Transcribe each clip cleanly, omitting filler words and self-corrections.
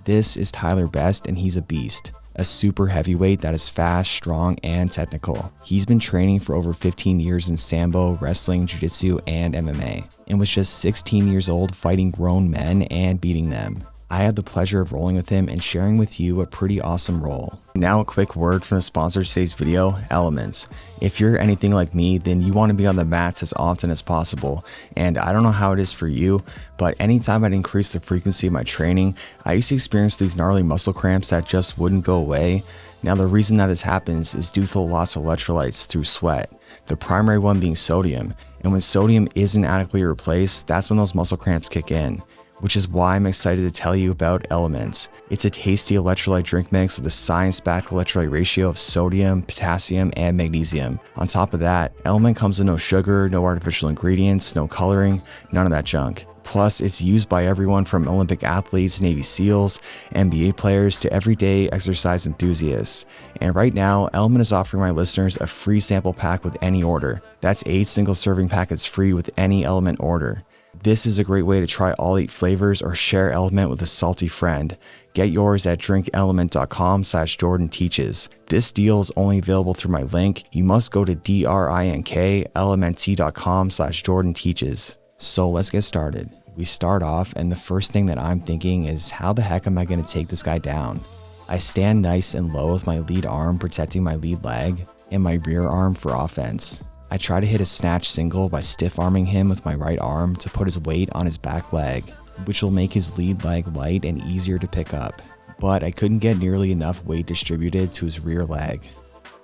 This is Tyler Best, and he's a beast. A super heavyweight that is fast, strong, and technical. He's been training for over 15 years in Sambo, wrestling, Jiu-Jitsu, and MMA, and was just 16 years old fighting grown men and beating them. I had the pleasure of rolling with him and sharing with you a pretty awesome roll. Now a quick word from the sponsor of today's video, Elements. If you're anything like me, then you want to be on the mats as often as possible. And I don't know how it is for you, but anytime I'd increase the frequency of my training, I used to experience these gnarly muscle cramps that just wouldn't go away. Now the reason that this happens is due to the loss of electrolytes through sweat, the primary one being sodium. And when sodium isn't adequately replaced, that's when those muscle cramps kick in. Which is why I'm excited to tell you about Elements. It's a tasty electrolyte drink mix with a science-backed electrolyte ratio of sodium, potassium, and magnesium. On top of that, Element comes with no sugar, no artificial ingredients, no coloring, none of that junk. Plus, it's used by everyone from Olympic athletes, Navy SEALs, NBA players, to everyday exercise enthusiasts. And right now, Element is offering my listeners a free sample pack with any order. That's 8 single serving packets free with any Element order. This is a great way to try all 8 flavors or share Element with a salty friend. Get yours at drinkelement.com/JordanTeaches. This deal is only available through my link. You must go to drinkLMNT.com/JordanTeaches. So let's get started. We start off, and the first thing that I'm thinking is, how the heck am I going to take this guy down? I stand nice and low with my lead arm protecting my lead leg and my rear arm for offense. I try to hit a snatch single by stiff arming him with my right arm to put his weight on his back leg, which will make his lead leg light and easier to pick up. But I couldn't get nearly enough weight distributed to his rear leg.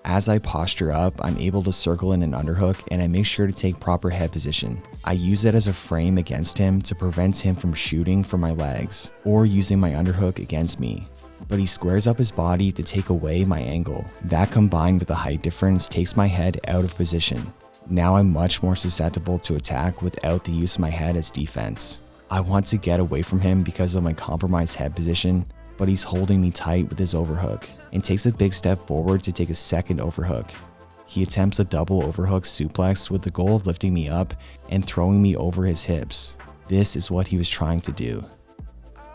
As I posture up, I'm able to circle in an underhook, and I make sure to take proper head position. I use it as a frame against him to prevent him from shooting from my legs or using my underhook against me. But he squares up his body to take away my angle. That combined with the height difference takes my head out of position. Now I'm much more susceptible to attack without the use of my head as defense. I want to get away from him because of my compromised head position, but he's holding me tight with his overhook and takes a big step forward to take a second overhook. He attempts a double overhook suplex with the goal of lifting me up and throwing me over his hips. This is what he was trying to do.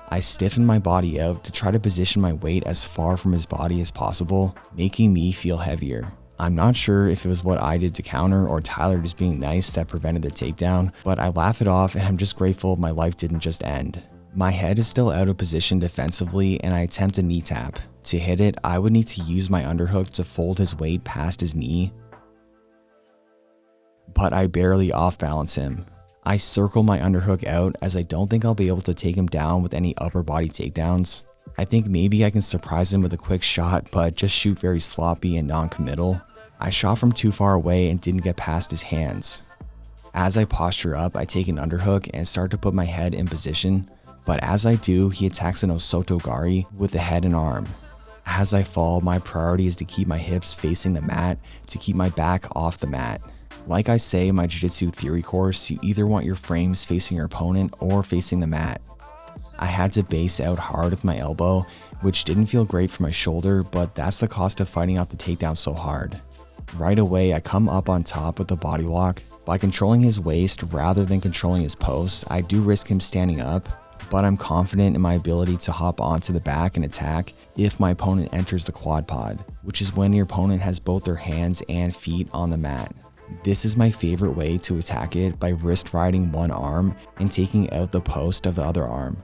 I stiffen my body out to try to position my weight as far from his body as possible, making me feel heavier. I'm not sure if it was what I did to counter or Tyler just being nice that prevented the takedown, but I laugh it off and I'm just grateful my life didn't just end. My head is still out of position defensively and I attempt a knee tap. To hit it, I would need to use my underhook to fold his weight past his knee, but I barely off balance him. I circle my underhook out as I don't think I'll be able to take him down with any upper body takedowns. I think maybe I can surprise him with a quick shot, but just shoot very sloppy and non-committal. I shot from too far away and didn't get past his hands. As I posture up, I take an underhook and start to put my head in position, but as I do, he attacks an Osoto Gari with the head and arm. As I fall, my priority is to keep my hips facing the mat to keep my back off the mat. Like I say in my Jiu-Jitsu theory course, you either want your frames facing your opponent or facing the mat. I had to base out hard with my elbow, which didn't feel great for my shoulder, but that's the cost of fighting out the takedown so hard. Right away, I come up on top with the body lock. By controlling his waist rather than controlling his post, I do risk him standing up, but I'm confident in my ability to hop onto the back and attack if my opponent enters the quad pod, which is when your opponent has both their hands and feet on the mat. This is my favorite way to attack it, by wrist riding one arm and taking out the post of the other arm.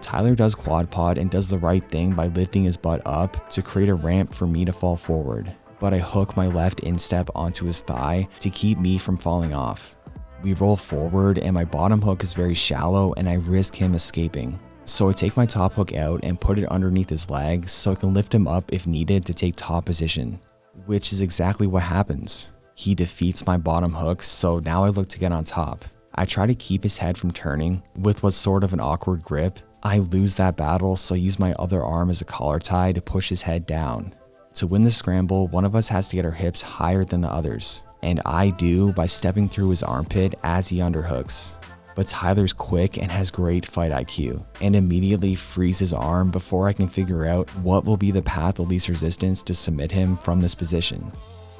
Tyler does quad pod and does the right thing by lifting his butt up to create a ramp for me to fall forward, but I hook my left instep onto his thigh to keep me from falling off. We roll forward and my bottom hook is very shallow and I risk him escaping. So I take my top hook out and put it underneath his leg so I can lift him up if needed to take top position. Which is exactly what happens. He defeats my bottom hook, so now I look to get on top. I try to keep his head from turning with what's sort of an awkward grip. I lose that battle, so I use my other arm as a collar tie to push his head down. To win the scramble, one of us has to get our hips higher than the others, and I do by stepping through his armpit as he underhooks. But Tyler's quick and has great fight IQ, and immediately frees his arm before I can figure out what will be the path of least resistance to submit him from this position.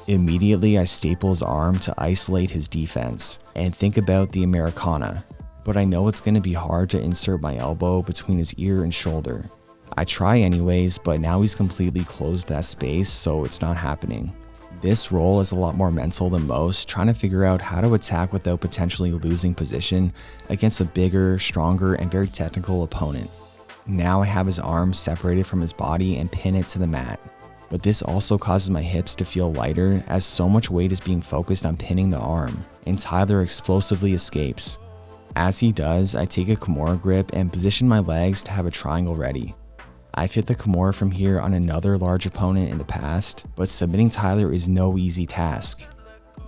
Immediately I staple his arm to isolate his defense, and think about the Americana. but I know it's going to be hard to insert my elbow between his ear and shoulder. I try anyways, but now he's completely closed that space, so it's not happening. This roll is a lot more mental than most, trying to figure out how to attack without potentially losing position against a bigger, stronger, and very technical opponent. Now I have his arms separated from his body and pin it to the mat. But this also causes my hips to feel lighter as so much weight is being focused on pinning the arm, and Tyler explosively escapes. As he does, I take a Kimura grip and position my legs to have a triangle ready. I've hit the Kimura from here on another large opponent in the past, but submitting Tyler is no easy task.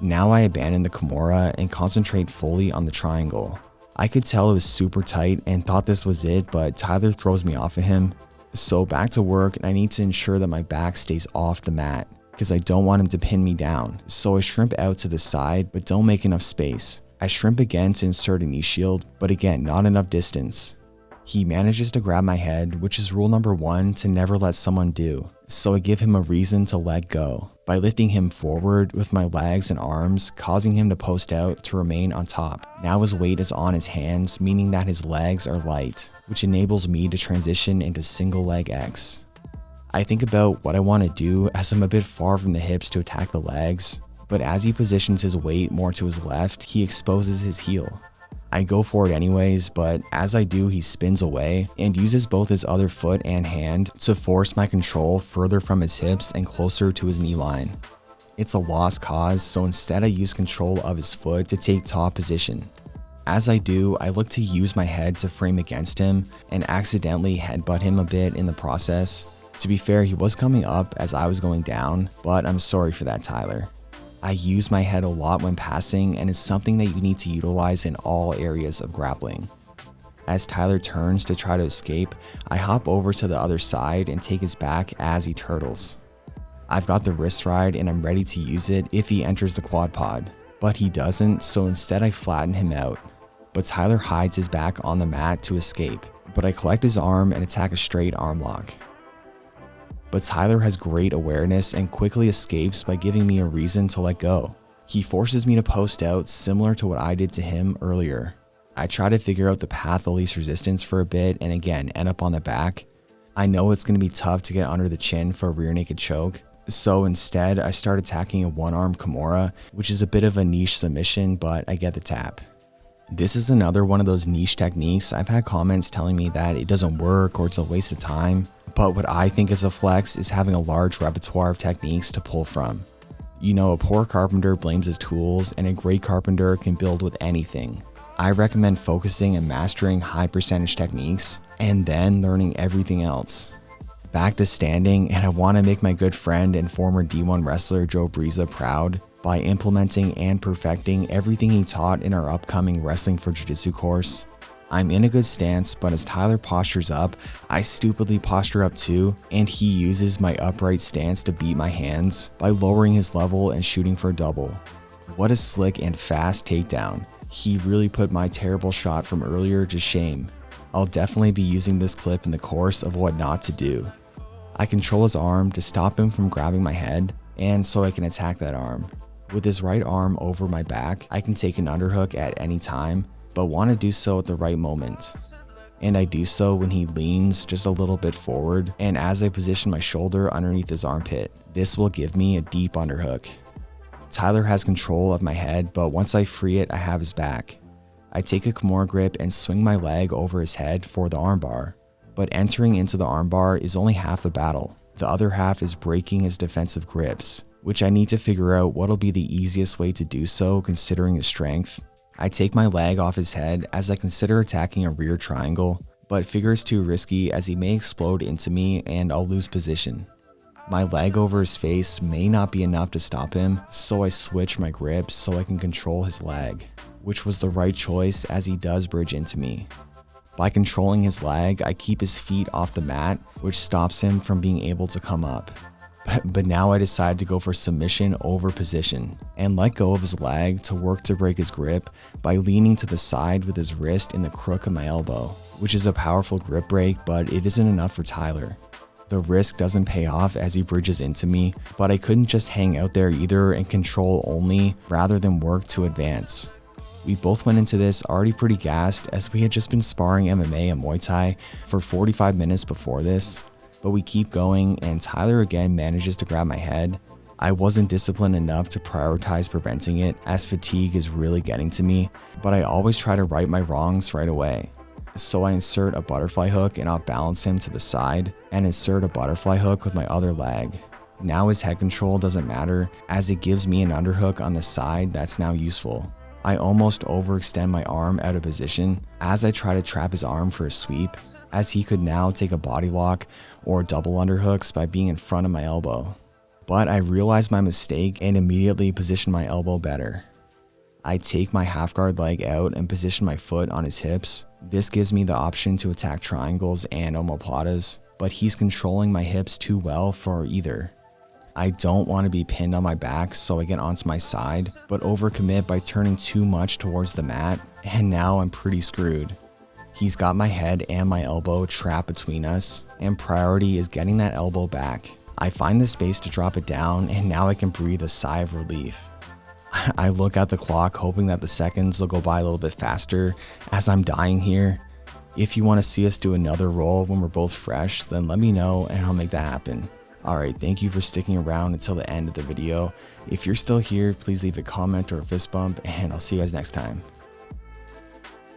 Now I abandon the Kimura and concentrate fully on the triangle. I could tell it was super tight and thought this was it, but Tyler throws me off of him. So back to work, and I need to ensure that my back stays off the mat because I don't want him to pin me down. So I shrimp out to the side, but don't make enough space. I shrimp again to insert a knee shield, but again, not enough distance. He manages to grab my head, which is rule number 1 to never let someone do. So I give him a reason to let go by lifting him forward with my legs and arms, causing him to post out to remain on top. Now his weight is on his hands, meaning that his legs are light, which enables me to transition into single leg X. I think about what I want to do as I'm a bit far from the hips to attack the legs, but as he positions his weight more to his left, he exposes his heel. I go for it anyways, but as I do, he spins away and uses both his other foot and hand to force my control further from his hips and closer to his knee line. It's a lost cause, so instead I use control of his foot to take top position. As I do, I look to use my head to frame against him and accidentally headbutt him a bit in the process. To be fair, he was coming up as I was going down, but I'm sorry for that, Tyler. I use my head a lot when passing, and it's something that you need to utilize in all areas of grappling. As Tyler turns to try to escape, I hop over to the other side and take his back as he turtles. I've got the wrist ride and I'm ready to use it if he enters the quad pod, but he doesn't, so instead I flatten him out. But Tyler hides his back on the mat to escape, but I collect his arm and attack a straight arm lock. But Tyler has great awareness and quickly escapes by giving me a reason to let go. He forces me to post out similar to what I did to him earlier. I try to figure out the path of least resistance for a bit and again end up on the back. I know it's going to be tough to get under the chin for a rear naked choke, so instead I start attacking a one-arm Kimura, which is a bit of a niche submission, but I get the tap. This is another one of those niche techniques. I've had comments telling me that it doesn't work or it's a waste of time. But what I think is a flex is having a large repertoire of techniques to pull from. You know, a poor carpenter blames his tools, and a great carpenter can build with anything. I recommend focusing and mastering high percentage techniques, and then learning everything else. Back to standing, and I want to make my good friend and former D1 wrestler Joe Breeza proud by implementing and perfecting everything he taught in our upcoming Wrestling for Jiu-Jitsu course. I'm in a good stance, but as Tyler postures up, I stupidly posture up too, and he uses my upright stance to beat my hands by lowering his level and shooting for a double. What a slick and fast takedown. He really put my terrible shot from earlier to shame. I'll definitely be using this clip in the course of what not to do. I control his arm to stop him from grabbing my head, and so I can attack that arm. With his right arm over my back, I can take an underhook at any time, but want to do so at the right moment. And I do so when he leans just a little bit forward, and as I position my shoulder underneath his armpit. This will give me a deep underhook. Tyler has control of my head, but once I free it, I have his back. I take a Kimura grip and swing my leg over his head for the armbar, but entering into the armbar is only half the battle. The other half is breaking his defensive grips, which I need to figure out what'll be the easiest way to do so considering his strength. I take my leg off his head as I consider attacking a rear triangle, but figure it's too risky as he may explode into me and I'll lose position. My leg over his face may not be enough to stop him, so I switch my grip so I can control his leg, which was the right choice as he does bridge into me. By controlling his leg, I keep his feet off the mat, which stops him from being able to come up. But now I decide to go for submission over position and let go of his leg to work to break his grip by leaning to the side with his wrist in the crook of my elbow, which is a powerful grip break, but it isn't enough for Tyler. The risk doesn't pay off as he bridges into me, but I couldn't just hang out there either and control only rather than work to advance. We both went into this already pretty gassed as we had just been sparring MMA and Muay Thai for 45 minutes before this, but we keep going and Tyler again manages to grab my head. I wasn't disciplined enough to prioritize preventing it as fatigue is really getting to me, but I always try to right my wrongs right away. So I insert a butterfly hook and I'll balance him to the side and insert a butterfly hook with my other leg. Now his head control doesn't matter as it gives me an underhook on the side that's now useful. I almost overextend my arm out of position as I try to trap his arm for a sweep, as he could now take a body lock or double underhooks by being in front of my elbow. But I realize my mistake and immediately position my elbow better. I take my half guard leg out and position my foot on his hips. This gives me the option to attack triangles and omoplatas, but he's controlling my hips too well for either. I don't want to be pinned on my back, so I get onto my side, but overcommit by turning too much towards the mat, and now I'm pretty screwed. He's got my head and my elbow trapped between us, and priority is getting that elbow back. I find the space to drop it down, and now I can breathe a sigh of relief. I look at the clock hoping that the seconds will go by a little bit faster as I'm dying here. If you want to see us do another roll when we're both fresh, then let me know and I'll make that happen. Alright, thank you for sticking around until the end of the video. If you're still here, please leave a comment or a fist bump and I'll see you guys next time.